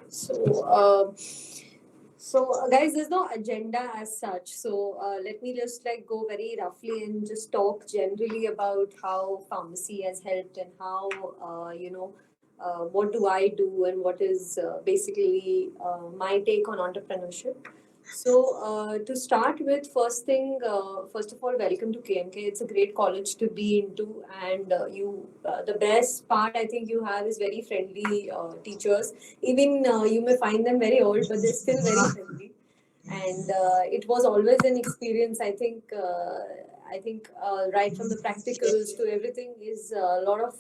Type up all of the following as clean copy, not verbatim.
So, guys, there's no agenda as such. So, let me just like go very roughly and just talk generally about how pharmacy has helped and how what do I do and what is basically my take on entrepreneurship. So, to start with, first of all, welcome to KMK. It's a great college to be into, and the best part I think you have is very friendly teachers. Even you may find them very old, but they're still very friendly. And it was always an experience. I think right from the practicals to everything is a lot of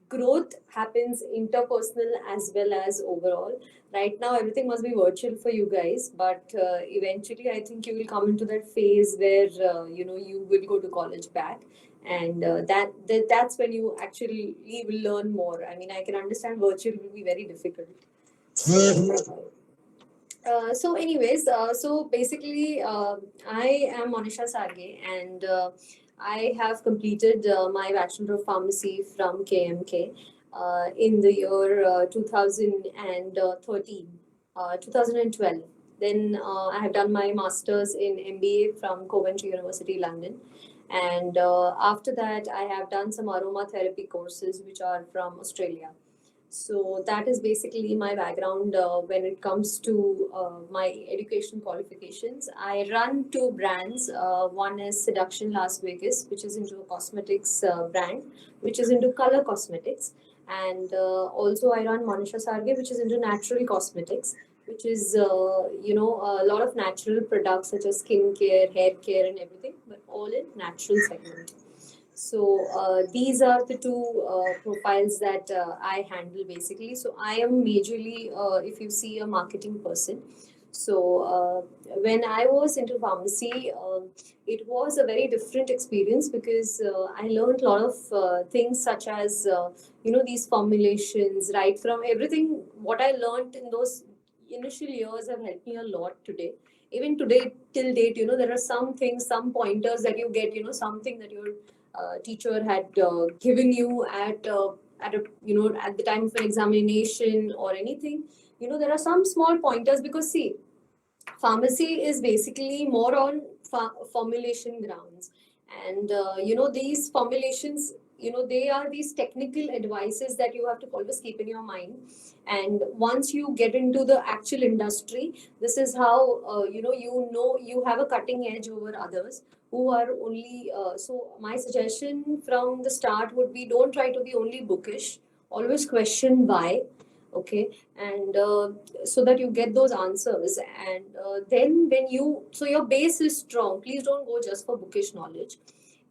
growth happens interpersonal as well as overall. Right now everything must be virtual for you guys, but eventually I think you will come into that phase where you will go to college back, and that's when you actually will learn more. I mean, I can understand virtual will be very difficult. So basically, I am Monisha Sarge, and I have completed my Bachelor of Pharmacy from KMK in the year 2013, 2012. Then I have done my master's in MBA from Coventry University, London. And after that, I have done some aromatherapy courses, which are from Australia. So that is basically my background when it comes to my education qualifications. I run two brands. One is Seduction Las Vegas, which is into a cosmetics brand, which is into color cosmetics. And also I run Manisha Sarge, which is into natural cosmetics, which is, a lot of natural products such as skincare, hair care and everything, but all in natural segment. So these are the two profiles that I handle basically. So I am majorly, if you see, a marketing person. So when I was into pharmacy, it was a very different experience because I learned a lot of things such as these formulations, right from everything. What I learned in those initial years have helped me a lot today. Even today, till date, there are some things, some pointers that you get. Something that you're teacher had given you at the time of an examination or anything. There are some small pointers because see, pharmacy is basically more on formulation grounds, and these formulations, they are these technical advices that you have to always keep in your mind. And once you get into the actual industry, this is how you have a cutting edge over others who are only so my suggestion from the start would be, don't try to be only bookish, always question why. Okay. And so that you get those answers, and then when you so your base is strong, please don't go just for bookish knowledge,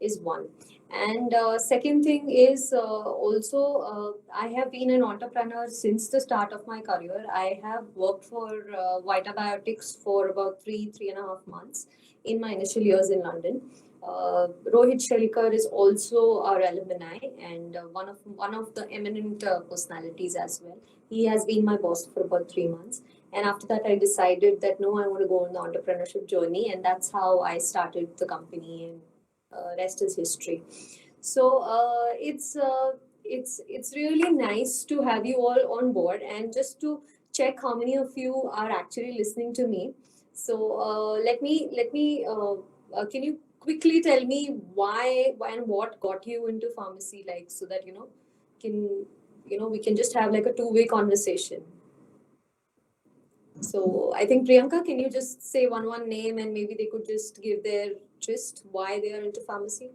is one. And second thing is also, I have been an entrepreneur since the start of my career. I have worked for Vita Biotics for about 3.5 months in my initial years in London. Rohit Shelkar is also our alumni, and one of the eminent personalities as well. He has been my boss for about 3 months. And after that, I decided that no, I want to go on the entrepreneurship journey. And that's how I started the company, and rest is history. So it's really nice to have you all on board, and just to check how many of you are actually listening to me. So can you quickly tell me why and what got you into pharmacy, like, so that can we can just have like a two-way conversation. So I think, Priyanka, can you just say one name, and maybe they could just give their gist why they are into pharmacy?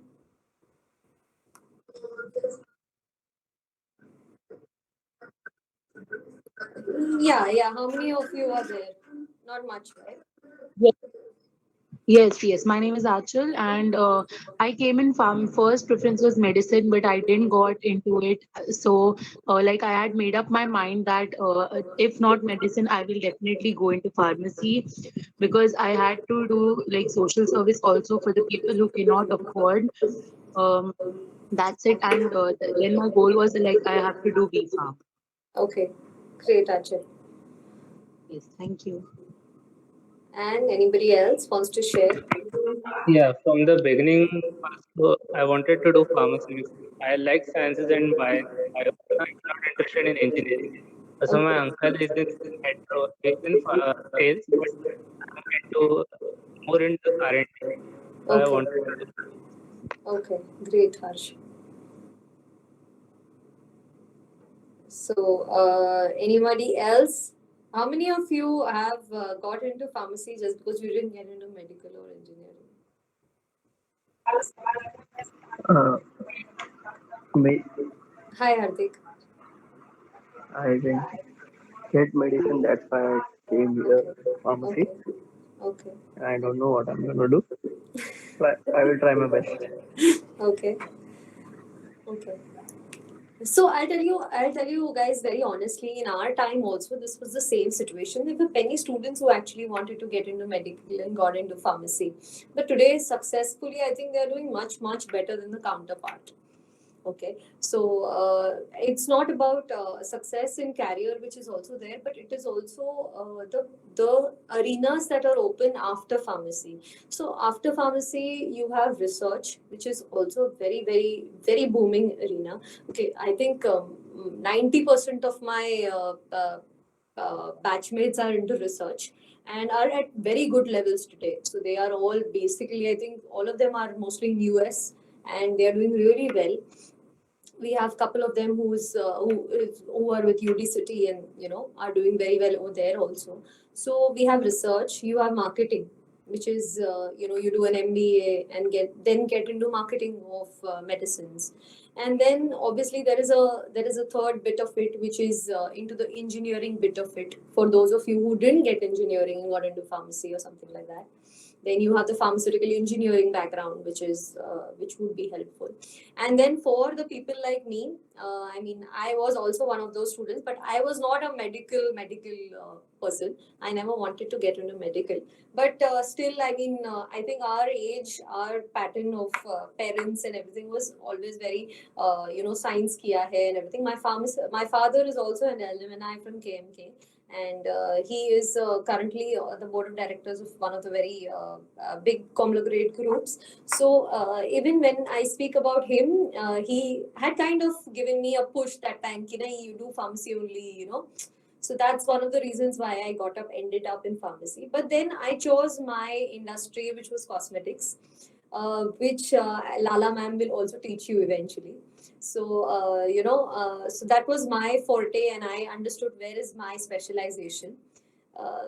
Yeah. How many of you are there? Not much, right? Yes, yes. My name is Achal, and I came in farm. First preference was medicine, but I didn't got into it. So, like, I had made up my mind that if not medicine, I will definitely go into pharmacy because I had to do like social service also for the people who cannot afford. Um, that's it. And then my goal was like I have to do B Farm. Okay, great, Achal. Yes, thank you. And anybody else wants to share? Yeah, from the beginning, also, I wanted to do pharmacy. I like sciences and bio. I'm not interested in engineering. So my uncle is in metro, is in sales, but I'm into more into R&D. So I Okay. wanted to do. Okay, great, Harsh. So, anybody else? How many of you have got into pharmacy just because you didn't get into medical or engineering? Uh, me, Hi, Hardik. I didn't get medicine, that's why I came here, Okay, pharmacy. okay, okay, I don't know what I'm gonna do, but I will try my best. okay, okay. So I'll tell you guys very honestly, in our time also, this was the same situation. There were many students who actually wanted to get into medical and got into pharmacy. But today, successfully, I think they're doing much, much better than the counterpart. Okay, so it's not about success in career, which is also there, but it is also the arenas that are open after pharmacy. So after pharmacy, you have research, which is also very, very, very booming arena. Okay, I think 90% of my batchmates are into research and are at very good levels today. So they are all basically, I think all of them are mostly in US and they are doing really well. We have a couple of them who are with UD City and are doing very well over there also. So we have research. You have marketing, which is you do an MBA and get into marketing of medicines, and then obviously there is a third bit of it which is into the engineering bit of it for those of you who didn't get engineering and got into pharmacy or something like that. Then you have the pharmaceutical engineering background, which would be helpful. And then for the people like me, I mean, I was also one of those students, but I was not a medical person. I never wanted to get into medical, but still, I mean, I think our age, our pattern of parents and everything was always very science kiya hai and everything. My father is also an alumni from KMK, and he is currently the board of directors of one of the very big conglomerate groups. So even when I speak about him, he had kind of given me a push that time. Ki nahi, you do pharmacy only. So that's one of the reasons why I ended up in pharmacy. But then I chose my industry, which was cosmetics, which Lala ma'am will also teach you eventually. So so that was my forte, and I understood where is my specialization.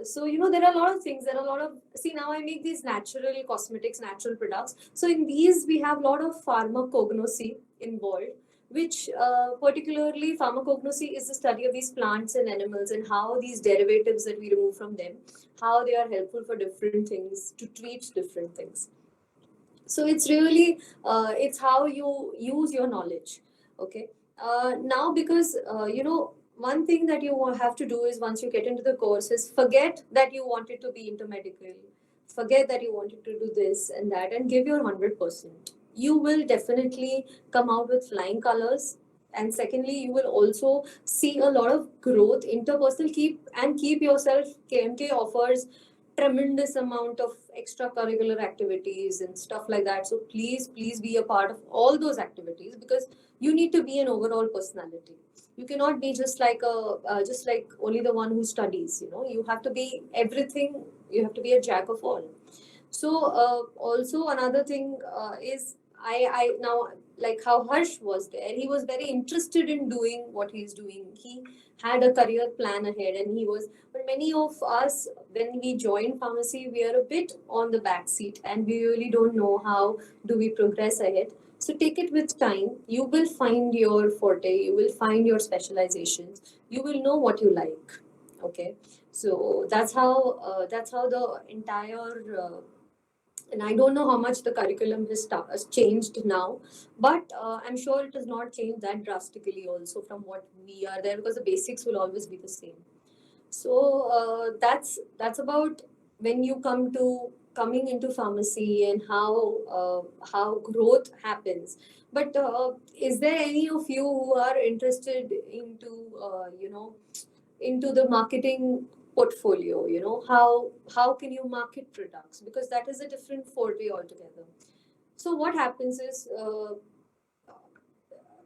So there are a lot of things. There are a lot of, see, now I make these natural cosmetics, natural products. So in these we have a lot of pharmacognosy involved, which particularly pharmacognosy is the study of these plants and animals and how these derivatives that we remove from them, how they are helpful for different things to treat different things. So it's really it's how you use your knowledge. Okay. Now because one thing that you have to do is, once you get into the course, is forget that you wanted to be into medical, forget that you wanted to do this and that, and give your 100%. You will definitely come out with flying colors. And secondly, you will also see a lot of growth interpersonal. Keep yourself. KMK offers tremendous amount of extracurricular activities and stuff like that. So please be a part of all those activities, because you need to be an overall personality. You cannot be just like only the one who studies. You have to be everything. You have to be a jack of all. So also another thing is, I now, like how Harsh was there, he was very interested in doing what he's doing. He had a career plan ahead, and he was. But many of us, when we join pharmacy, we are a bit on the back seat, and we really don't know how do we progress ahead. So take it with time. You will find your forte. You will find your specializations. You will know what you like. Okay, so that's how the entire and I don't know how much the curriculum has changed now, but I'm sure it has not changed that drastically also from what we are there, because the basics will always be the same. So that's about when you coming into pharmacy and how growth happens. But is there any of you who are interested into the marketing portfolio? How can you market products, because that is a different forte altogether. So what happens is,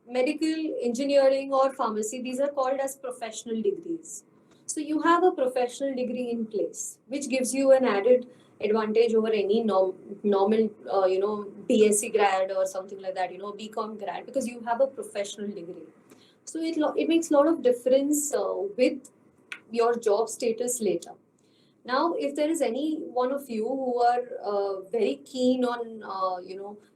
medical, engineering, or pharmacy, these are called as professional degrees. So you have a professional degree in place, which gives you an added advantage over any normal, BSc grad or something like that, BCom grad, because you have a professional degree. So it makes a lot of difference with your job status later. Now, if there is any one of you who are very keen on,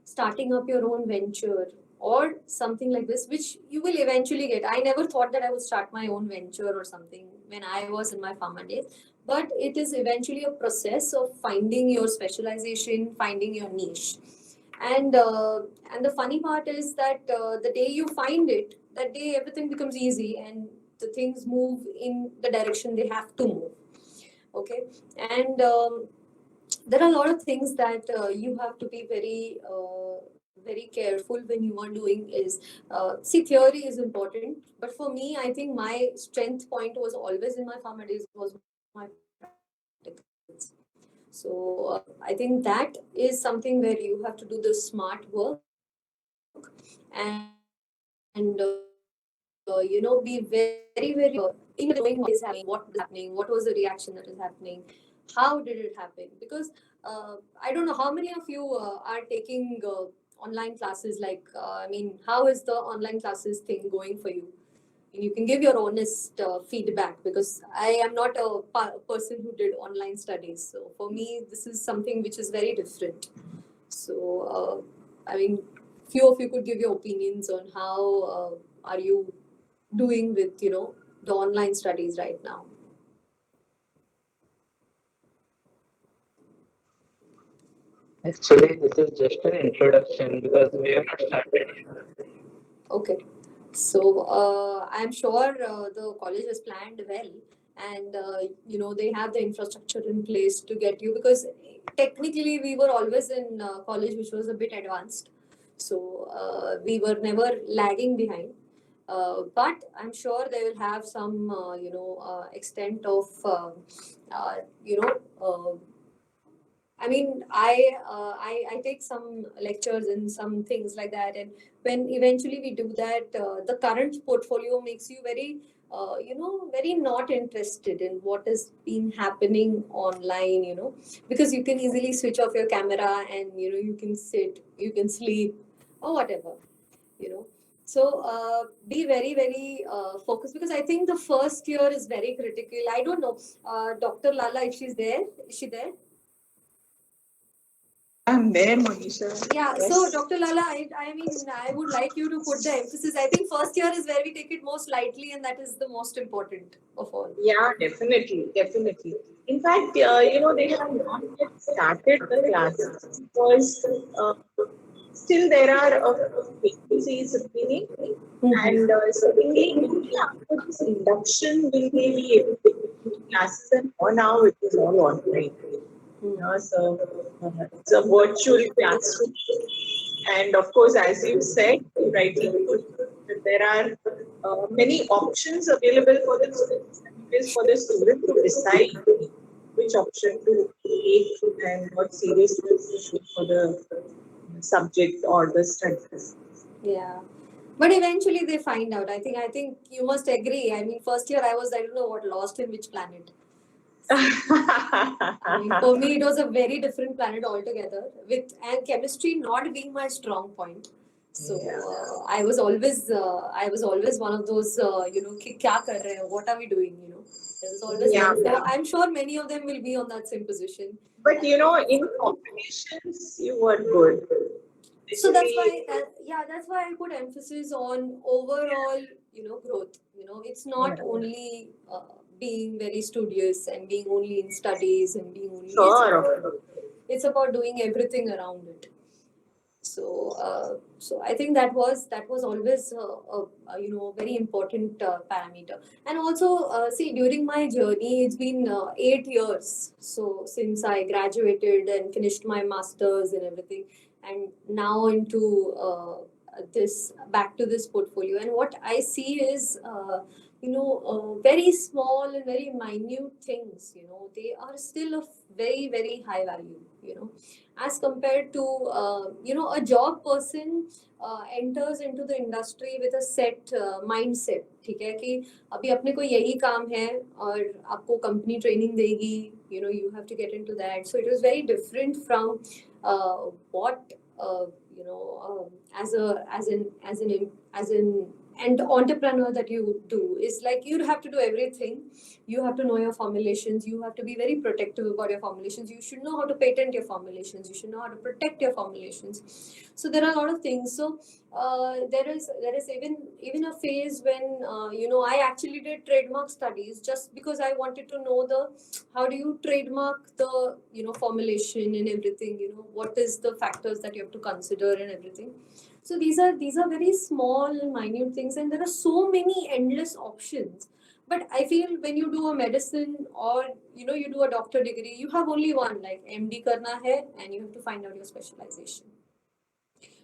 starting up your own venture or something like this, which you will eventually get. I never thought that I would start my own venture or something when I was in my pharma days, but it is eventually a process of finding your specialization, finding your niche. And the funny part is that the day you find it, that day everything becomes easy and the things move in the direction they have to move. Okay. And there are a lot of things that you have to be very careful when you are doing is, see, theory is important, but for me, I think my strength point was always in my pharma days was my practicals. So I think that is something where you have to do the smart work and be very, very in knowing what is happening, what was the reaction that is happening, how did it happen? Because I don't know how many of you are taking online classes. Like, how is the online classes thing going for you? And you can give your honest feedback, because I am not a person who did online studies. So for me, this is something which is very different. So, few of you could give your opinions on how are you doing with, the online studies right now. Actually, this is just an introduction because we have not started yet. Okay. So I'm sure the college has planned well, and they have the infrastructure in place to get you, because technically we were always in college which was a bit advanced. So we were never lagging behind. But I'm sure they will have some, extent of, you know, I take some lectures and some things like that, and when eventually we do that, the current portfolio makes you very, very not interested in what has been happening online, because you can easily switch off your camera and you can sit, you can sleep, or whatever, you know. So be very, very focused, because I think the first year is very critical. I don't know, Dr. Lala, if she's there, is she there? I'm there, Monisha. Yeah, Yes. so Dr. Lala, I would like you to put the emphasis. I think first year is where we take it most lightly, and that is the most important of all. Yeah, definitely, definitely. In fact, they have not yet started the classes because still there are vacancies remaining. And secondly, maybe after this induction, will they be able to take classes, and for now it is all online. So it's a virtual classroom. And of course, as you said, you rightly put, that there are many options available for the students. And it is for the student to decide which option to take and what seriousness to show for the subject or the studies. Yeah. But eventually they find out. I think you must agree. I mean, first year I don't know what, lost in which planet. For me, it was a very different planet altogether, and chemistry not being my strong point. So I was always one of those, kya kar rahe hain? What are we doing? There was always Yeah. one. So I'm sure many of them will be on that same position. But in competitions, you were good. So that's why, that's why I put emphasis on overall, growth. It's not Yeah. only being very studious and being only in studies and being only. Sure. It's about doing everything around it. So, I think that was always a very important parameter. And also, see, during my journey, it's been 8 years. So since I graduated and finished my masters and everything, and now into back to this portfolio. And what I see is very small and very minute things, they are still of very, very high value, as compared to, a job person enters into the industry with a set mindset, ठीक है कि अभी अपने को यही काम है और आपको कंपनी ट्रेनिंग देगी, you have to get into that. So it was very different from what as an entrepreneur that you do is like you have to do everything. You have to know your formulations. You have to be very protective about your formulations. You should know how to patent your formulations. You should know how to protect your formulations. So there are a lot of things. So there is even a phase when I actually did trademark studies just because I wanted to know the how do you trademark the formulation and everything. What is the factors that you have to consider and everything. So these are very small and minute things, and there are so many endless options. But I feel when you do a medicine or you do a doctor degree, you have only one, like MD karna hai, and you have to find out your specialization.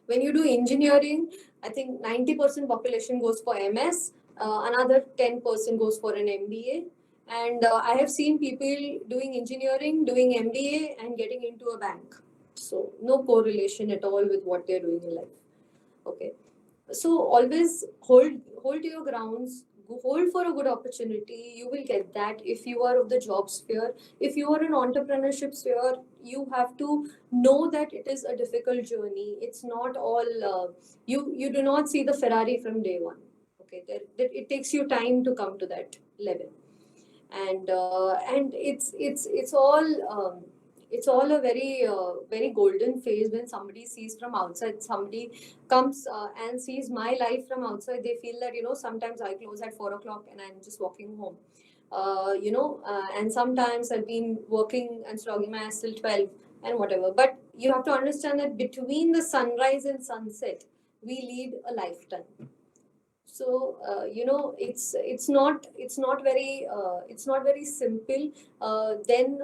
When you do engineering, I think 90% population goes for MS, another 10% goes for an MBA. And I have seen people doing engineering, doing MBA, and getting into a bank. So no correlation at all with what they're doing in life. Okay. So always hold to your grounds, hold for a good opportunity. You will get that if you are of the job sphere. If you are an entrepreneurship sphere, you have to know that it is a difficult journey. It's not all you do not see the Ferrari from day one. Okay, it takes you time to come to that level, and it's all a very golden phase when somebody sees from outside. Somebody comes and sees my life from outside. They feel that sometimes I close at 4 o'clock and I'm just walking home. And sometimes I've been working and slogging my ass till 12 and whatever. But you have to understand that between the sunrise and sunset, we lead a lifetime. So it's not very simple. Then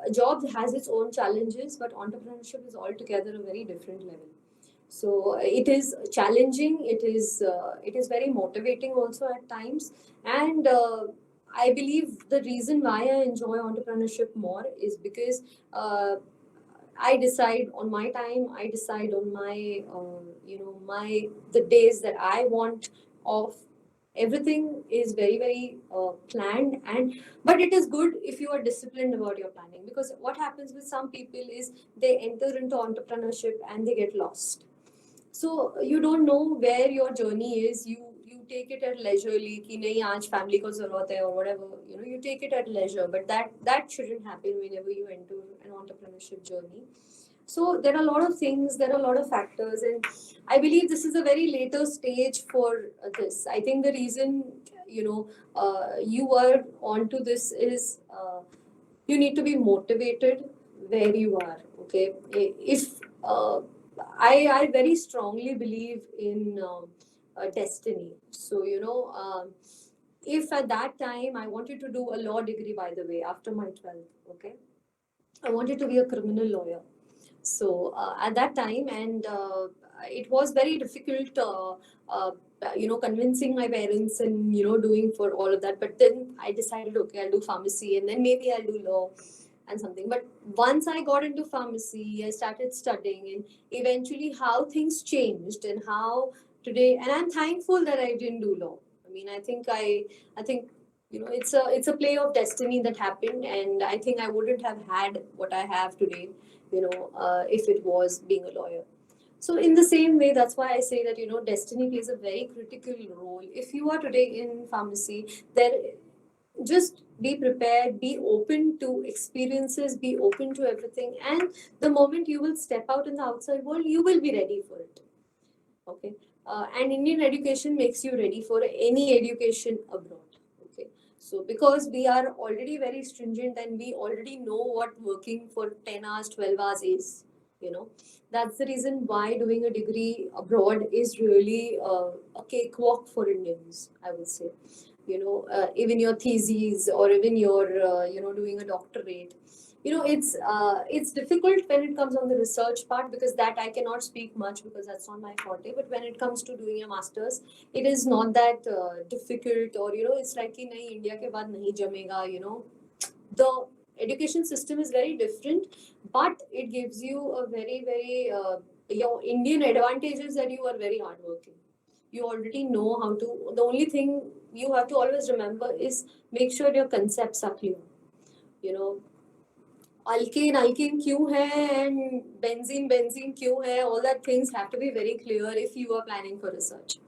a job has its own challenges, but entrepreneurship is altogether a very different level. So it is challenging. It is very motivating also at times, and I believe the reason why I enjoy entrepreneurship more is because I decide on my time. I decide on my the days that I want off. Everything is very, very planned, but it is good if you are disciplined about your planning, because what happens with some people is they enter into entrepreneurship and they get lost. So you don't know where your journey is. You take it at leisurely कि नहीं आज family को ज़रूरत है or whatever. You take it at leisure, but that shouldn't happen whenever you enter an entrepreneurship journey. So there are a lot of things, there are a lot of factors, and I believe this is a very later stage for this. I think the reason you are onto this is you need to be motivated where you are. Okay, if I very strongly believe in destiny. So if at that time I wanted to do a law degree, by the way, after my 12th, okay, I wanted to be a criminal lawyer. So at that time, and it was very difficult, convincing my parents and doing for all of that. But then I decided, okay, I'll do pharmacy, and then maybe I'll do law and something. But once I got into pharmacy, I started studying, and eventually how things changed and how today. And I'm thankful that I didn't do law. I mean, I think it's a play of destiny that happened, and I think I wouldn't have had what I have today, if it was being a lawyer. So in the same way, that's why I say that destiny plays a very critical role. If you are today in pharmacy, there just be prepared, be open to experiences, be open to everything, and the moment you will step out in the outside world, you will be ready for it. Okay, and Indian education makes you ready for any education abroad. Okay, so because we are already very stringent and we already know what working for 10 hours, 12 hours is, that's the reason why doing a degree abroad is really a cakewalk for Indians, I would say. Even your theses or even your doing a doctorate, it's difficult when it comes on the research part, because that I cannot speak much because that's not my forte. But when it comes to doing a masters, it is not that difficult, or it's like कि नहीं India के बाद नहीं जमेगा. The education system is very different, but it gives you a very very your Indian advantage is that you are very hardworking. You already know how to. The only thing you have to always remember is make sure your concepts are clear. Alkane क्यों है and benzene क्यों है, all that things have to be very clear if you are planning for research.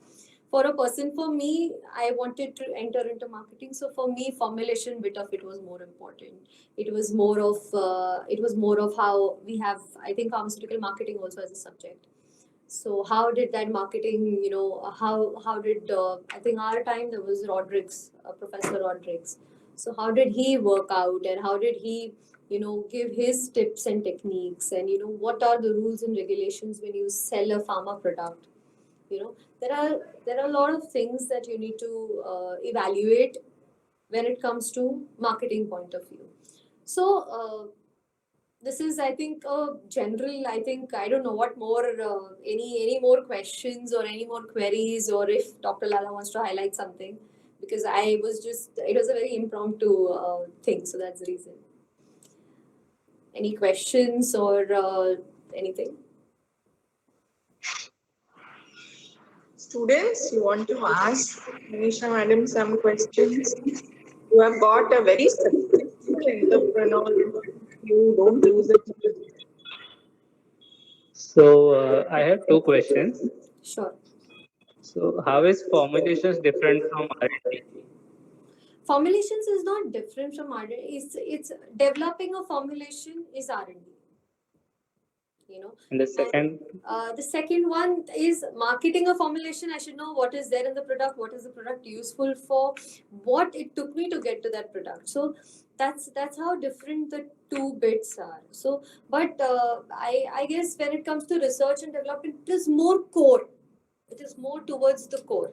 For me, I wanted to enter into marketing, so for me formulation bit of it was more important. It was more of how we have, I think, pharmaceutical marketing also as a subject. So how did that marketing, how did I think our time there was Rodrigues, Professor Rodrigues. So how did he work out, and how did he give his tips and techniques, and what are the rules and regulations when you sell a pharma product. There are a lot of things that you need to evaluate when it comes to marketing point of view. So this is, I think, general. I think I don't know what more any more questions or any more queries, or if Dr. Lala wants to highlight something, because it was a very impromptu thing, so that's the reason. Any questions or anything? Students, you want to ask Manisha Madam some questions? You have got a very successful entrepreneur. You don't lose it. So I have two questions. Sure. So how is formulations different from R&D? Formulations is not different from R&D. It's developing a formulation is R&D. And the second, The second one is marketing a formulation. I should know what is there in the product, what is the product useful for, what it took me to get to that product. So that's how different the two bits are. So, but I guess when it comes to research and development, it is more core. It is more towards the core.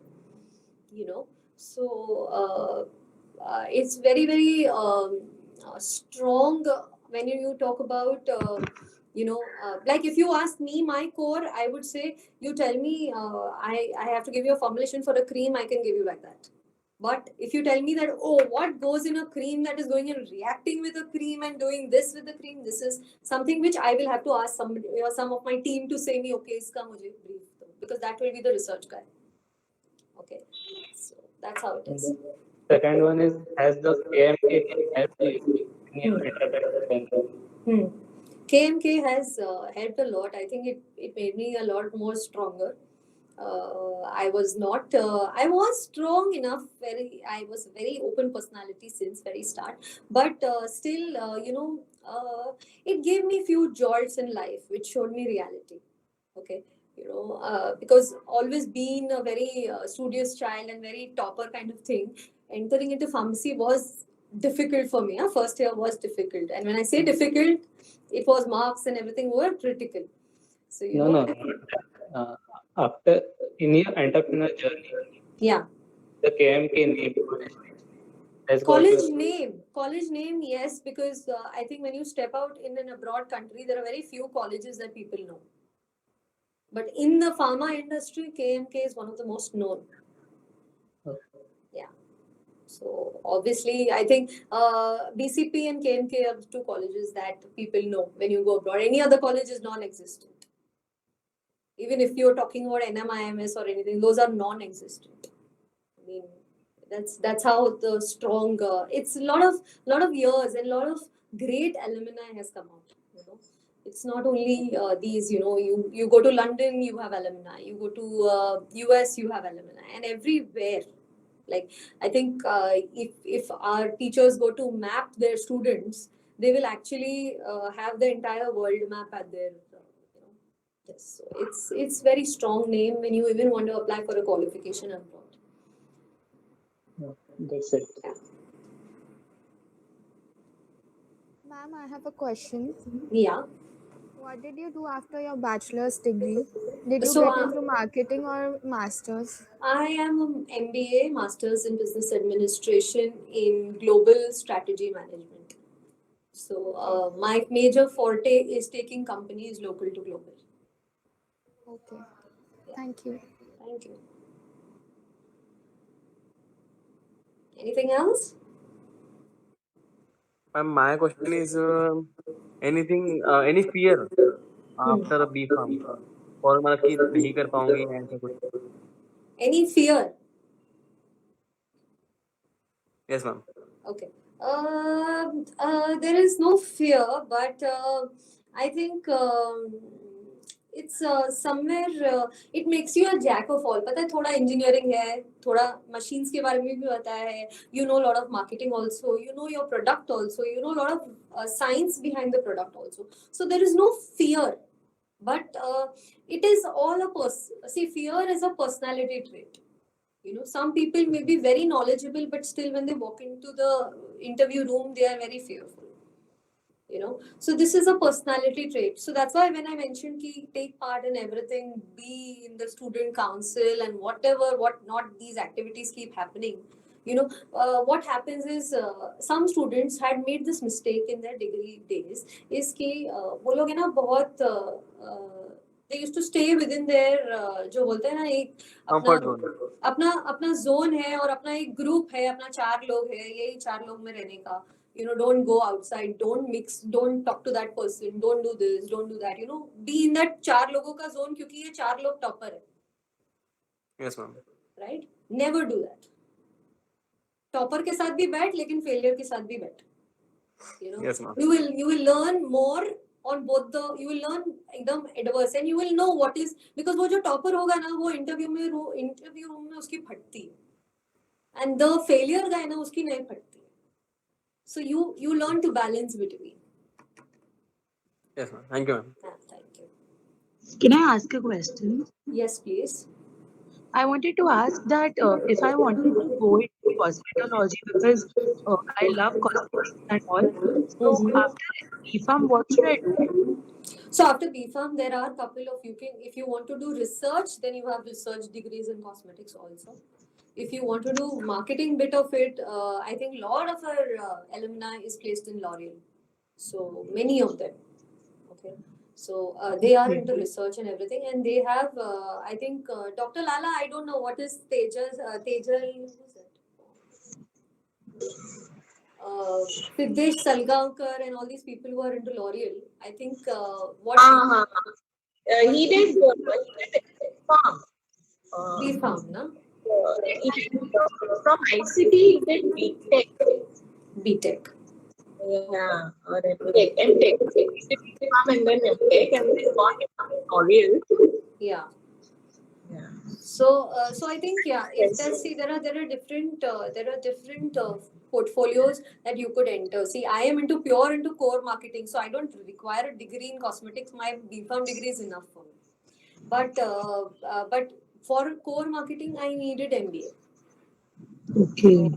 So it's very very strong when you talk about. Like if you ask me my core, I would say you tell me I have to give you a formulation for a cream, I can give you like that. But if you tell me that, what goes in a cream that is going and reacting with a cream and doing this with the cream, this is something which I will have to ask somebody or some of my team to say me, okay, iska mujhe brief do, because that will be the research guy. Okay, so that's how it is. second one is, has the KMK helped you in your entrepreneurship? KMK has helped a lot. I think it made me a lot more stronger. I was strong enough. I was a very open personality since very start. But still, it gave me few jolts in life, which showed me reality. Okay, because always being a very studious child and very topper kind of thing, entering into pharmacy was difficult for me. First year was difficult, and when I say difficult, it was marks and everything were critical. So No. After in your entrepreneur journey, yeah. the KMK name has got College your name, yes, because I think when you step out in an abroad country, there are very few colleges that people know. But in the pharma industry, KMK is one of the most known. Yeah. So obviously, I think BCP and KMK are the two colleges that people know when you go abroad. Any other college is non-existent. Even if you're talking about NMIMS or anything, those are non-existent. I mean, that's how the strong. It's a lot of years and a lot of great alumni has come out. It's not only these. You go to London, you have alumni. You go to US, you have alumni, and everywhere. Like I think if our teachers go to map their students, they will actually have the entire world map at their. Yes, so it's very strong name when you even want to apply for a qualification abroad. That's it. Yeah. Ma'am, I have a question. Yeah. What did you do after your bachelor's degree? Did you So, get into marketing or master's? I am an MBA, Masters in Business Administration in Global Strategy Management. So my major forte is taking companies local to global. Okay. Thank you. Thank you. Anything else? Ma'am, my question is any fear after a B farm? और मतलब कि नहीं कर पाऊंगी ऐसा कुछ? Any fear? Yes, ma'am. Okay. There is no fear, but I think it's somewhere it makes you a jack of all. पता है थोड़ा engineering है, थोड़ा machines के बारे में भी पता है. You know a lot of marketing also. You know your product also. You know a lot of science behind the product also. So there is no fear, but it is all a see, fear is a personality trait. You know, some people may be very knowledgeable, but still when they walk into the interview room, they are very fearful. You know, so this is a personality trait. So that's why when I mentioned ki take part in everything, be in the student council and whatever, what not these activities keep happening. You know, what happens is some students had made this mistake in their degree days. is कि वो लोग है ना बहुत they used to stay within their जो बोलते हैं ना एक Comfort zone. अपना जोन है और अपना एक ग्रुप है, अपना 4 लोग है, यही 4 लोग में रहने का. You know, don't go outside, don't mix, don't talk to that person, don't do this, don't do that. You know, be in that 4 लोगों का zone क्योंकि ये 4 लोग topper है. Yes, ma'am. Right? Never do that. Topper के साथ भी बैठ, लेकिन failure के साथ भी बैठ. You know, Yes, ma'am. you will learn more on both the, you will learn एकदम adverse and you will know what is, because वो जो topper होगा ना वो interview room में उसकी फटती है and the failure guy ना उसकी नहीं फटती है. So you learn to balance between. Yes, ma'am. Thank you, ma'am. Thank you. Can I ask a question? Yes, please. I wanted to ask that if I wanted to go into cosmetology because I love cosmetics and all. So after BPharm, what should I do? So after BPharm, there are a couple of, you can, if you want to do research, then you have research degrees in cosmetics also. If you want to do marketing bit of it, I think a lot of our alumni is placed in L'Oreal. So many of them. Okay. So they are into research and everything, and they have, I think, Dr. Lala, I don't know what is Tejal, who's that? Siddesh Salgaonkar and all these people who are into L'Oreal. I think what He did farm. BPharm, na? From ICT, he did BTech. BTech. Yeah, or MTech. He did BPharm and then MTech, and then got into L'Oreal. Yeah. Yeah. So I think if that's, see, there are different portfolios that you could enter. See, I am into core marketing, so I don't require a degree in cosmetics. My BPharm degree is enough for me. But for core marketing, I needed MBA. Okay.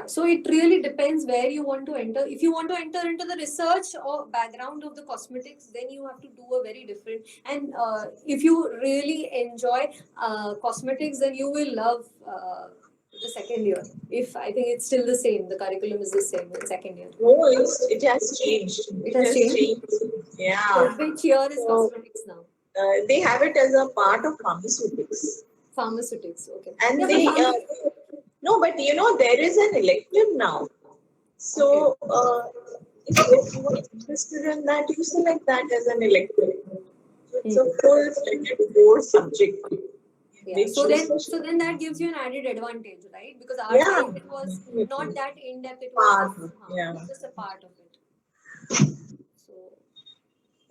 So it really depends where you want to enter. If you want to enter into the research or background of the cosmetics, then you have to do a very different. And if you really enjoy cosmetics, then you will love the second year. If I think it's still the same, the curriculum is the same in second year. No, it has changed. It has changed. Yeah. So which year is cosmetics now? They have it as a part of pharmaceutics. Pharmaceutics, okay. And Yeah, they, but no, but you know, there is an elective now. So, if you are interested in that, you select that as an elective. So it's a full-fledged core subject. Yeah. So then that gives you an added advantage, right? Because our time it was not that in depth. It was just a part of it. So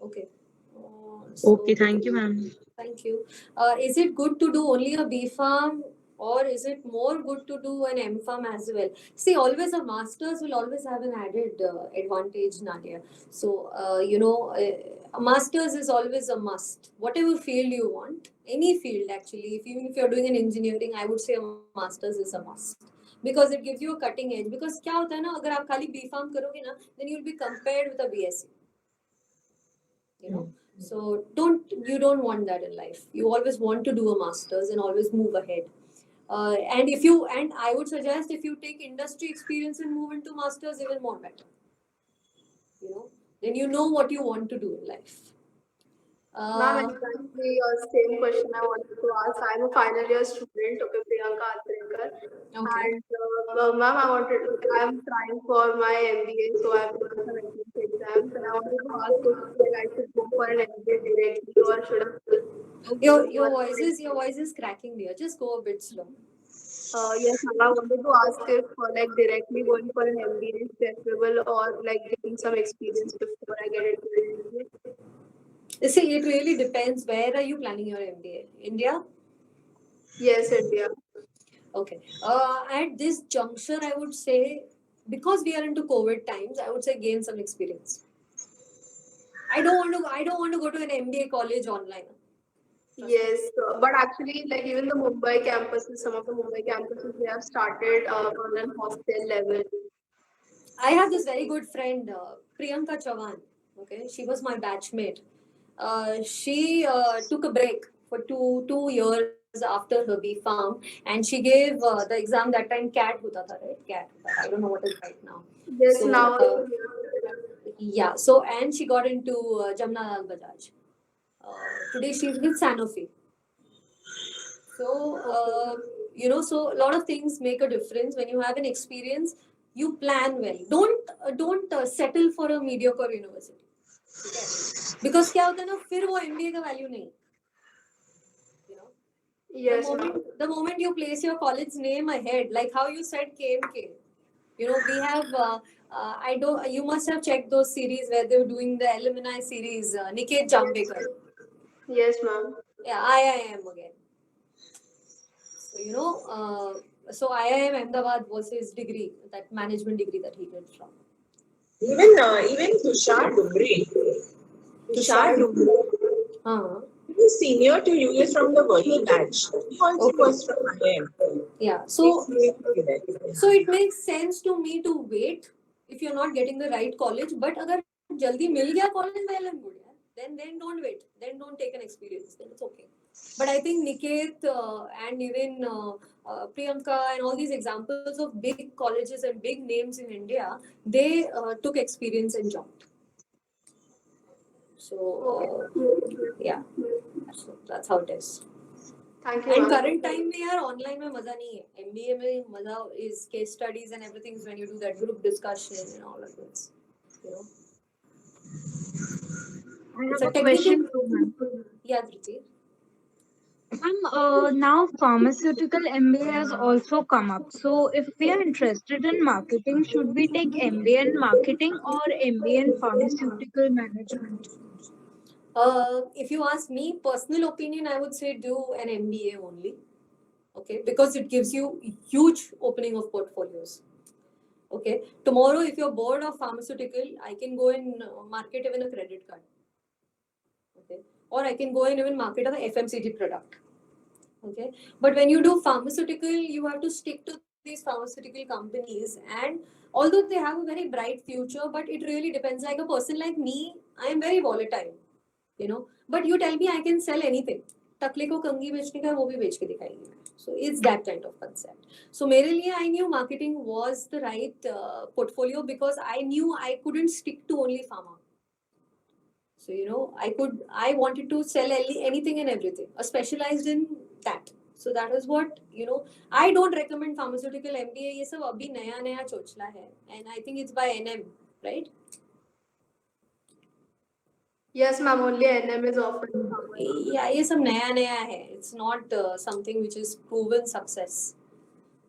okay. Okay, thank you, ma'am. Thank you. Is it good to do only a BPharm, or is it more good to do an MPharm as well? See, always a master's will always have an added advantage, Nadia. So a master's is always a must. Whatever field you want, any field actually, even if you're doing an engineering, I would say a master's is a must. Because it gives you a cutting edge. Because क्या होता है ना, अगर आप खाली BPharm करोगे ना, then you'll be compared with a BSc. You know. So you don't want that in life. You always want to do a master's and always move ahead. And I would suggest if you take industry experience and move into masters, even more better. then you know what you want to do in life. Ma'am, Uh, exactly same question I wanted to ask. I'm a final year student, okay, Priyanka Atrikar. okay. And ma'am, I'm trying for my MBA, so I've done some entrance exams, and I wanted to ask if like, I should go for an MBA directly or should I Your voice is cracking, dear. Just go a bit slow. yes, ma'am, I wanted to ask if like directly going for an MBA is preferable or like getting some experience before I get into an MBA. You see, it really depends. Where are you planning your MBA? India? Yes, India. Okay. At this juncture, I would say, because we are into COVID times, I would say gain some experience. I don't want to go to an MBA college online. Yes, but actually, like even the Mumbai campuses, some of the Mumbai campuses, they have started on an hostel level. I have this very good friend, Priyanka Chavan. Okay, she was my batchmate. She took a break for two years after her B Farm, and she gave the exam that time. CAT hota tha, right? CAT. I don't know what is right now. Yes, So now. yeah. So and she got into Jamnalal Bajaj. Today she's with Sanofi. So, so a lot of things make a difference when you have an experience. You plan well. Don't settle for a mediocre university. Okay? Because क्या होता है ना फिर वो MBA का value नहीं. You know, Yes, ma'am. the moment you place your college name ahead, like how you said KMK. We have. I don't. You must have checked those series where they were doing the alumni series. Niket Jambekar. Yes, ma'am. Yeah, IIM again. So IIM Ahmedabad was his degree, that management degree that he did from. Even Tushar Dumbre. Tushar Dumbre. Uh-huh. He is senior to you. He is from the Worli batch. He also Okay. was from IIM. Yeah. So So it makes sense to me to wait if you're not getting the right college. But अगर जल्दी मिल गया college, well and good. Then don't wait. Then don't take an experience. Then it's okay. But I think Niket and even Priyanka and all these examples of big colleges and big names in India, they took experience and jumped. So yeah, so that's how it is. Thank you, And ma'am. current time में यार online में मजा नहीं है. MBA में मजा is case studies and everything is when you do that group discussion and all of this. I It's have a a technical. question too, ma'am. Yeah, Dhriti. Ma'am, now pharmaceutical MBA has also come up. So, if we are interested in marketing, should we take MBA in marketing or MBA in pharmaceutical management? If you ask me, personal opinion, I would say do an MBA only. Okay, because it gives you huge opening of portfolios. Okay, tomorrow if you're bored of pharmaceutical, I can go and market even a credit card. Okay, or I can go and even market an FMCG product. Okay, but when you do pharmaceutical, you have to stick to these pharmaceutical companies, and although they have a very bright future, but it really depends. Like a person like me, I am very volatile. But you tell me I can sell anything. टकले को कंघी बेचने का है, वो भी बेच के दिखाएगी मैं. So it's that kind of concept. So मेरे लिए I knew marketing was the right portfolio because I knew I couldn't stick to only pharma. So I wanted to sell anything and everything, specialized in that. So that is what I don't recommend pharmaceutical MBA. ये सब अभी नया चोचला है, and I think it's by NM, right? Yes, ma'am. Only NM is offering. Yeah, ये सब नया है. It's not something which is proven success.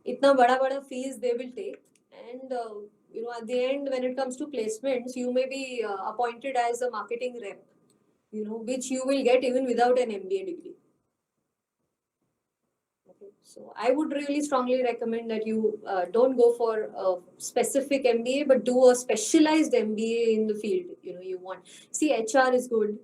इतना बड़ा fees they will take, and at the end when it comes to placements, you may be appointed as a marketing rep, which you will get even without an MBA degree. Okay. So I would really strongly recommend that you don't go for a specific MBA, but do a specialized MBA in the field you want. See, HR is good,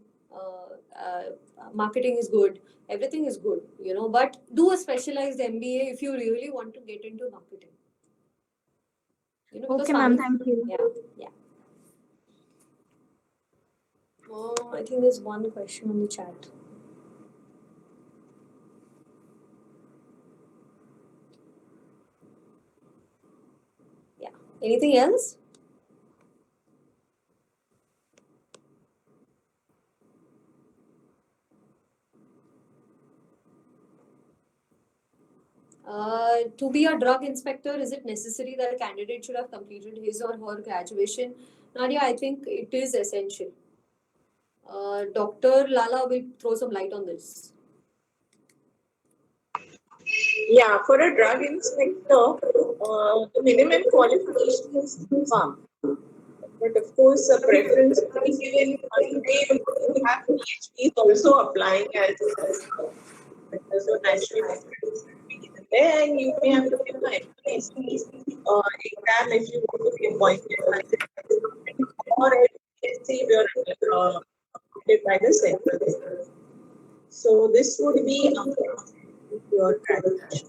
marketing is good, everything is good, but do a specialized MBA if you really want to get into marketing. Because Okay, ma'am. Thank you. Yeah. I think there's one question on the chat. Yeah. Anything else? To be a drug inspector, is it necessary that a candidate should have completed his or her graduation? Nadia, I think it is essential. Dr. Lala will throw some light on this. Yeah, for a drug inspector, the minimum qualification is BPharm. But of course, a preference will be given. Today, you have PhDs also applying as so naturally there, and you may have to give an MPSC exam if you want to be appointed by the government, or MPSC if you are appointed by the central. So this would be your graduation.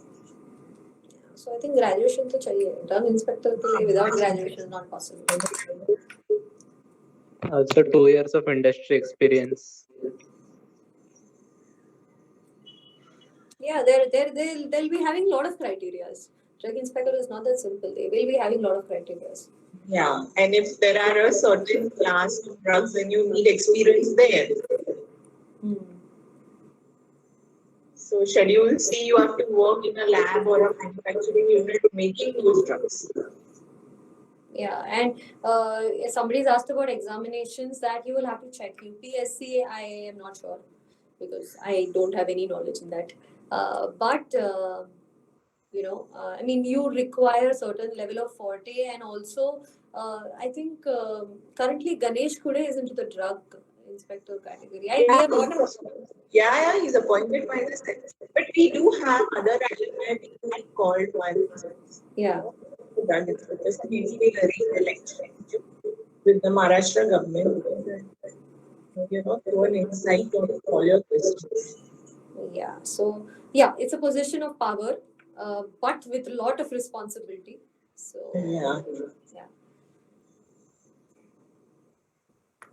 So I think graduation to chahiye. Drug inspector ke liye without graduation is not possible. Also 2 years of industry experience. Yeah, they'll be having a lot of criteria. Drug inspector is not that simple. They will be having a lot of criteria. Yeah, and if there are a certain class of drugs, then you need experience there. So Schedule C, you have to work in a lab or a manufacturing unit making those drugs. Yeah, and somebody's asked about examinations that you will have to check. UPSC, I am not sure because I don't have any knowledge in that. But I mean, you require a certain level of forte, and also I think currently Ganesh Kude is into the drug inspector category. Yeah, he's appointed by the sector. But we do have other alumni being called ones. Yeah. Drug inspectors, and he's been arranged election with the Maharashtra government. Through an insight on all your questions. Yeah. So yeah, it's a position of power, but with a lot of responsibility. So Yeah.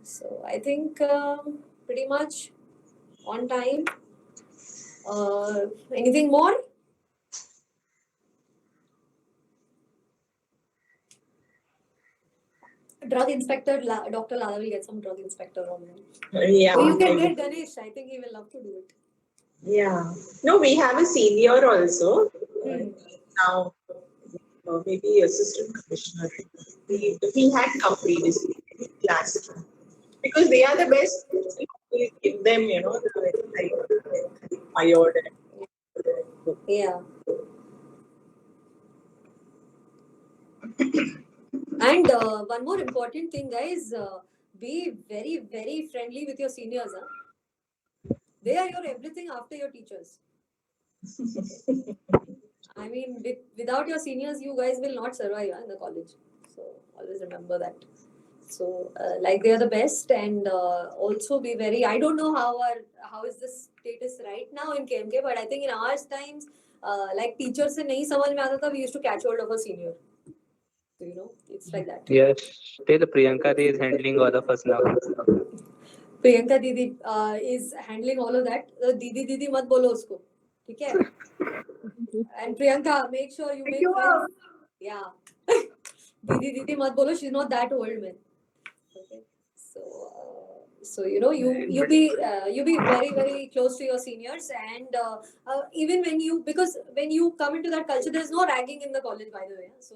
So I think pretty much on time. Anything more? Drug inspector, Dr. Lala will get some drug inspector on him. Yeah. So you can get Ganesh. I think he will love to do it. Yeah. No, we have a senior also. Now, maybe assistant commissioner. He had come previously last year. Because they are the best. We give them, the fired. Yeah. And one more important thing, guys, be very, very friendly with your seniors. Huh? They are your everything after your teachers. I mean, without your seniors, you guys will not survive in the college. So always remember that. So like they are the best, and also be very. I don't know how is the status right now in KMK, but I think in our times, like teachers se nahi samajh mein aata tha, we used to catch hold of a senior. So, it's like that. Yes, still Priyanka is handling all of us now. Priyanka Didi is handling all of that. Didi mat bolo usko. Okay? And Priyanka, make sure you make friends. Yeah. Didi mat bolo. She's not that old, man. Okay. So you be very, very close to your seniors, and even because when you come into that culture, there's no ragging in the college, by the way. So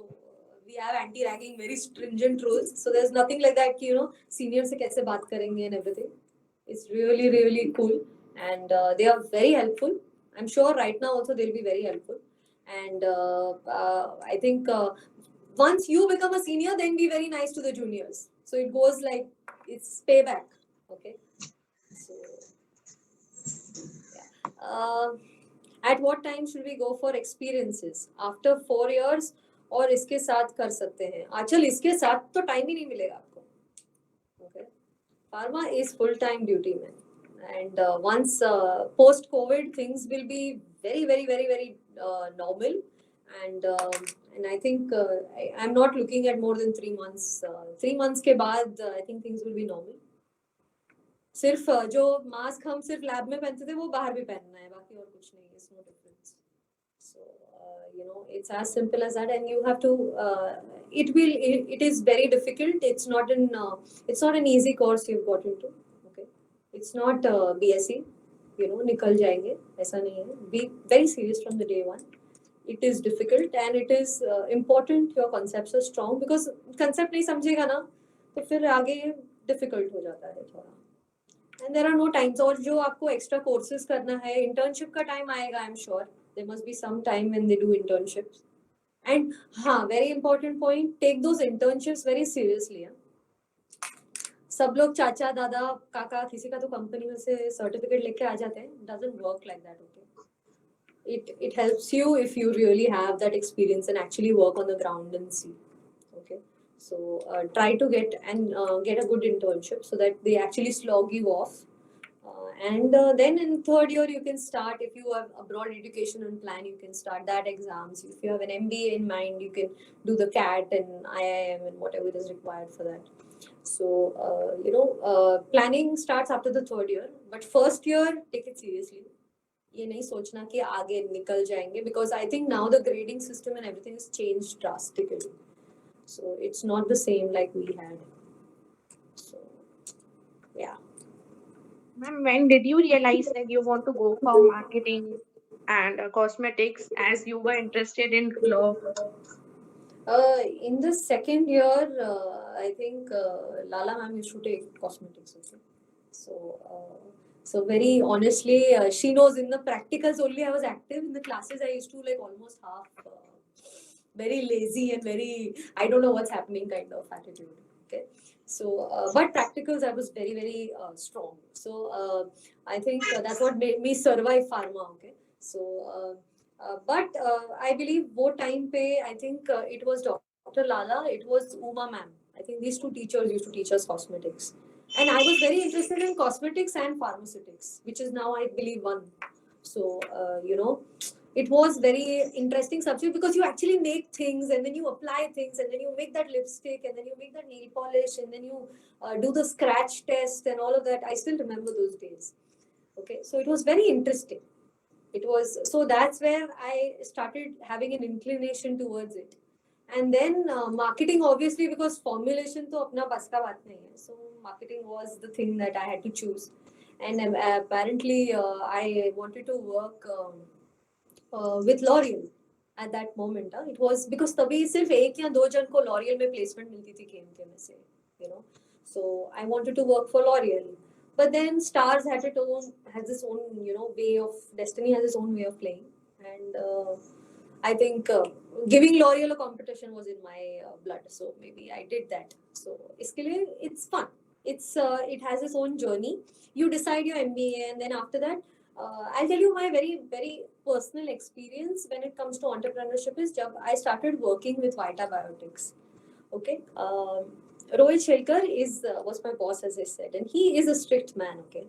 we have anti-ragging, very stringent rules. So there's nothing like that. Seniors se kaise baat karenge and everything. It's really, really cool, and they are very helpful. I'm sure right now also they'll be very helpful, and I think once you become a senior, then be very nice to the juniors. So it goes like it's payback. Okay. So yeah. At what time should we go for experiences? After 4 years और इसके साथ कर सकते हैं. आचल इसके साथ तो time ही नहीं मिलेगा आपको. Okay. Pharma is full-time duty, man. And once post-COVID, things will be very, very, very, very normal. And I think I'm not looking at more than 3 months. 3 months के बाद I think things will be normal. सिर्फ जो mask हम सिर्फ lab में पहनते थे वो बाहर भी पहनना है, बाकी और कुछ नहीं. It's no difference. So it's as simple as that, and you have to. It is very difficult. It's not an easy course you've got into. Okay, it's not BSc. निकल जाएंगे, ऐसा नहीं है. Be very serious from the day one. it is difficult and it is important your concepts are strong, because concept नहीं समझेगा ना तो फिर आगे difficult हो जाता है थोड़ा. And there are no times. और जो आपको extra courses करना है, internship का time आएगा, I'm sure. There must be some time when they do internships. And हाँ, very important point, take those internships very seriously. हाँ. सब लोग चाचा दादा काका किसी का तो कंपनी में से सर्टिफिकेट लेके आ जाते हैं. Doesn't work like that. Okay. It helps you if you really have that experience and actually work on the ground and see. Okay. So try to get a good internship so that they actually slog you off. And then in third year you can start, if you have a broad education and plan, you can start that exams. If you have an MBA in mind, you can do the CAT and IIM and whatever is required for that. So planning starts after the third year, but first year take it seriously. ये नहीं सोचना कि आगे निकल जाएंगे, because I think now the grading system and everything has changed drastically. So it's not the same like we had. So yeah. Ma'am, when did you realize that you want to go for marketing and cosmetics as you were interested in law? In the second year, I think Lala ma'am used to take cosmetics. Okay? So very honestly, she knows in the practicals only I was active. In the classes, I used to like almost half very lazy and very I don't know what's happening kind of attitude. Okay. So, but practicals I was very, very strong. So I think that's what made me survive pharma. Okay. So, but I believe both time pay, I think it was Dr. Lala, it was Uma ma'am. I think these two teachers used to teach us cosmetics. And I was very interested in cosmetics and pharmaceutics, which is now I believe one. So, it was very interesting subject because you actually make things and then you apply things and then you make that lipstick and then you make that nail polish and then you do the scratch test and all of that. I still remember those days. Okay, so it was very interesting. So that's where I started having an inclination towards it. And then marketing, obviously, because formulation to apna bas ka baat nahi hai. So marketing was the thing that I had to choose. And apparently I wanted to work with L'Oreal at that moment. It was because तभी सिर्फ एक या दो जन को L'Oreal में placement मिलती थी KMK में से, So I wanted to work for L'Oreal. But then Stars has its own, way of, Destiny has its own way of playing. And I think giving L'Oreal a competition was in my blood. So maybe I did that. So iske liye, it's fun. It has its own journey. You decide your MBA and then after that, I'll tell you my very, very personal experience when it comes to entrepreneurship is jab I started working with Vita Biotics. Okay. Rohit Shelkar was my boss, as I said, and he is a strict man. Okay.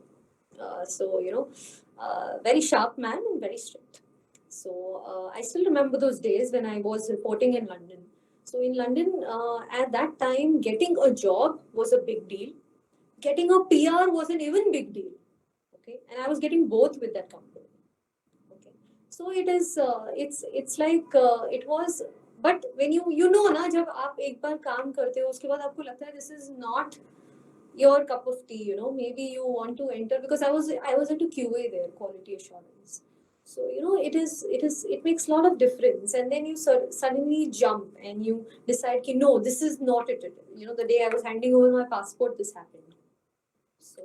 Very sharp man and very strict. So I still remember those days when I was reporting in London. So in London, at that time, getting a job was a big deal. Getting a PR was an even big deal. Okay, and I was getting both with that company. Okay, so it is. It's like it was. But when you know ना जब आप एक बार काम करते हो उसके बाद आपको लगता है this is not your cup of tea. Maybe you want to enter because I was into QA there, quality assurance. So it makes a lot of difference, and then you suddenly jump and you decide कि no, this is not it. The day I was handing over my passport, this happened. So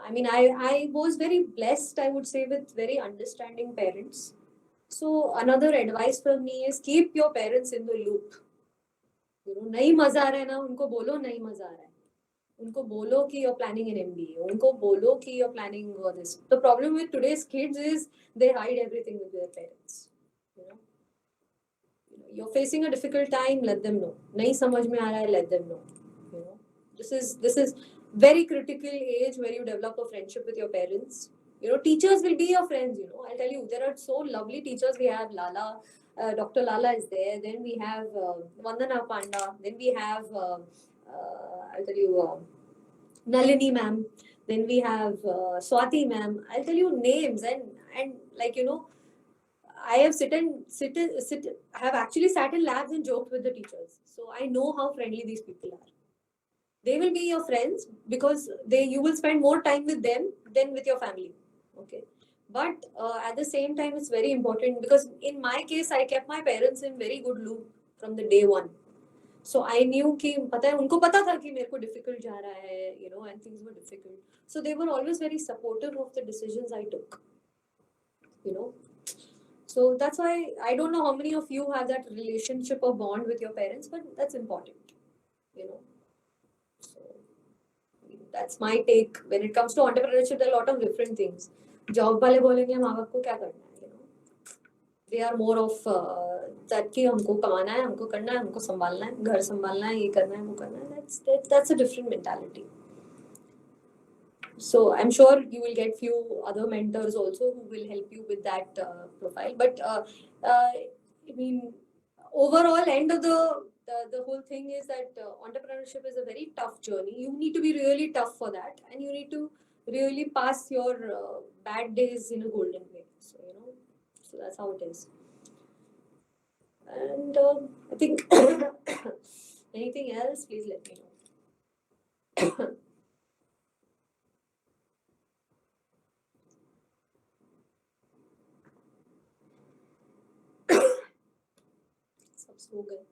I mean, I was very blessed, I would say, with very understanding parents. So another advice from me is keep your parents in the loop. नहीं मजा आ रहा है ना, उनको बोलो नहीं मजा आ रहा है. उनको बोलो कि you're planning an MBA. उनको बोलो कि you're planning this. The problem with today's kids is they hide everything with their parents. You're facing a difficult time, let them know. नहीं समझ में आ रहा है, let them know. This is very critical age where you develop a friendship with your parents. Teachers will be your friends. I'll tell you, there are so lovely teachers. We have Lala, Dr. Lala is there. Then we have Vandana Panda. Then we have, I'll tell you, Nalini ma'am. Then we have Swati ma'am. I'll tell you names and like, I have have actually sat in labs and joked with the teachers. So I know how friendly these people are. They will be your friends because you will spend more time with them than with your family. Okay. But at the same time, it's very important because in my case, I kept my parents in very good loop from the day one. So I knew कि पता है उनको पता था कि मेरे को difficult जा रहा है, you know, and things were difficult. So they were always very supportive of the decisions I took, you know. So that's why I don't know how many of you have that relationship or bond with your parents, but that's important, you know. So that's my take when it comes to entrepreneurship. There are a lot of different things. Job वाले बोलेंगे माँ बाप को क्या करना है, you know. They are more of that कि हमको कमाना है, हमको करना है, हमको संभालना है, घर संभालना है, ये करना है, वो करना है. That's a different mentality. So I'm sure you will get few other mentors also who will help you with that profile. But I mean, overall end of the whole thing is that entrepreneurship is a very tough journey. You need to be really tough for that, and you need to really pass your bad days in a golden way. So you know, so that's how it is. And I think anything else, please let me know. सब सो गए.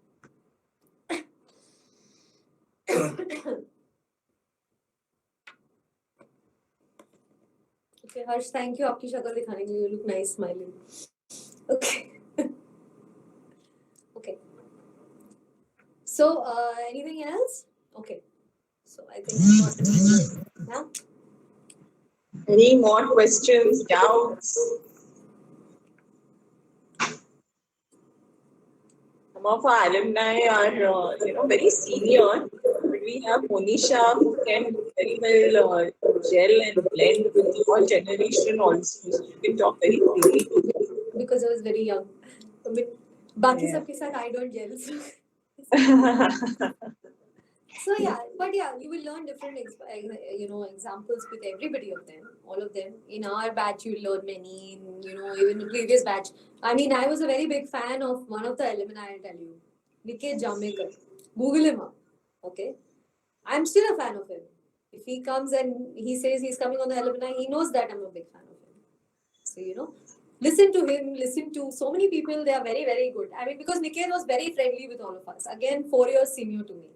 Okay, Harsh, thank you. आपकी शक्ल दिखाने के लिए. You look nice, smiling. Okay. Okay. So, anything else? Okay. So I think. Yeah. Any more questions, doubts? Some of our alumni are, very senior. We have Monisha who can very well gel and blend with your generation also. So you can talk very freely. Because I was very young. बाकी सबके साथ I don't gel. So yeah, but yeah, you will learn different examples with everybody of them, all of them. In our batch, you will learn many. Even the previous batch. I mean, I was a very big fan of one of the alumni. I'll tell you, Niket Jamekar. Google him up. Okay, I'm still a fan of him. If he comes and he says he's coming on the alumni, he knows that I'm a big fan of him. So listen to him. Listen to so many people. They are very, very good. I mean, because Niket was very friendly with all of us. Again, 4 years senior to me.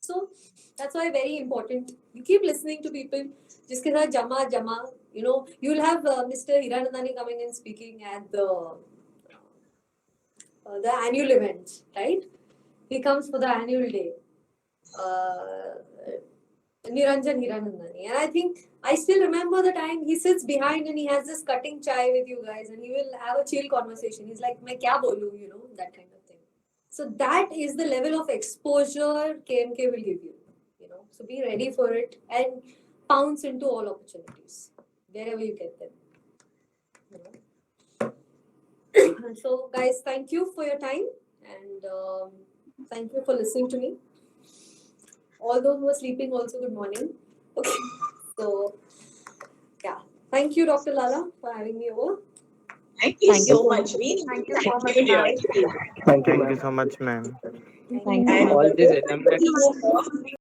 So that's why very important. You keep listening to people. जिसके साथ जमा. You'll have Mr. Hiranandani coming and speaking at the annual event, right? He comes for the annual day. Niranjan Hiranandani, and I think I still remember the time he sits behind and he has this cutting chai with you guys, and he will have a chill conversation. He's like, "मैं क्या बोलूं?" That kind of thing. So that is the level of exposure KMK will give you. So be ready for it and pounce into all opportunities wherever you get them. So guys, thank you for your time and thank you for listening to me. All those who are sleeping also, good morning. Okay. So yeah, thank you, Dr. Lala, for having me over. Thank you so much. Thank you so much, dear. ma'am. Thank you, Thank you ma'am. so much, ma'am. Thank you. All these alumni